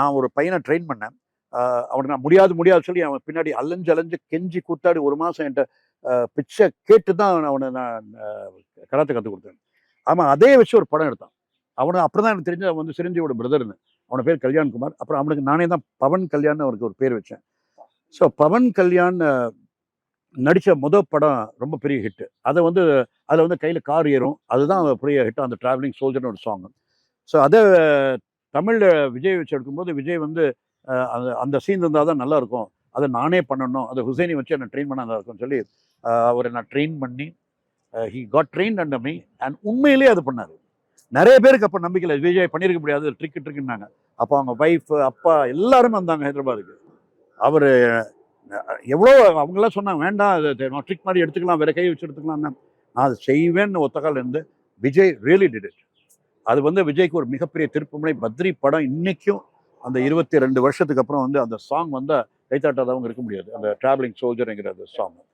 நான் ஒரு பையனை ட்ரெயின் பண்ணேன். அவனுக்கு நான் முடியாது சொல்லி அவன் பின்னாடி அலைஞ்சு கெஞ்சி கூத்தாடி 1 மாசம் என்கிட்ட பிச்சை கேட்டு தான் அவனை நான் கராத்தே கற்றுக் கொடுத்தேன். ஆமாம், அதே வச்சு ஒரு படம் எடுத்தான். அவனை அப்படிதான் எனக்கு தெரிஞ்சு அவன் வந்து சிரஞ்சீவியோட பிரதர்னு. அவன பேர் கல்யாண்குமார். அப்புறம் அவனுக்கு நானே தான் பவன் கல்யாண்னு அவனுக்கு ஒரு பேர் வச்சேன். ஸோ பவன் கல்யாண் நடித்த படம் ரொம்ப பெரிய ஹிட். அதை வந்து அதில் வந்து கையில் கார் ஏறும், அதுதான் பெரிய ஹிட். அந்த டிராவலிங் சோல்ஜர்னு ஒரு சாங். ஸோ அதை தமிழில் விஜய் வச்சு எடுக்கும்போது விஜய் வந்து அந்த அந்த சீன் இருந்தால் தான் நல்லா இருக்கும், அதை நானே பண்ணணும், அதை ஹுசைனி வச்சு என்னை ட்ரெயின் பண்ண நல்லா இருக்கும்னு சொல்லி அவரை நான் ட்ரெயின் பண்ணி he got train under me. And உண்மையிலேயே அது பண்ணார். நிறைய பேருக்கு அப்போ நம்பிக்கையில் விஜய் பண்ணியிருக்க முடியாது, ட்ரிக்குன்னாங்க. அப்போ அவங்க ஒய்ஃப் அப்பா எல்லாருமே வந்தாங்க ஹைதராபாத்துக்கு. அவர் எவ்வளோ அவங்களாம் சொன்னாங்க, வேண்டாம் அது ட்ரிக் மாதிரி எடுத்துக்கலாம், வேற கை வச்சு எடுத்துக்கலாம். நான் அதை செய்வேன்னு ஒத்த கால் இருந்து விஜய் ரியலி டிட் இட். அது வந்து விஜய்க்கு ஒரு மிகப்பெரிய திருப்புமுனை. பத்ரி படம் இன்னைக்கும் அந்த 22 வருஷத்துக்கு அப்புறம் வந்து அந்த சாங் வந்து கைத்தாட்டாதவங்க இருக்க முடியாது. அந்த டிராவலிங் சோல்ஜர்ங்கிற அந்த சாங்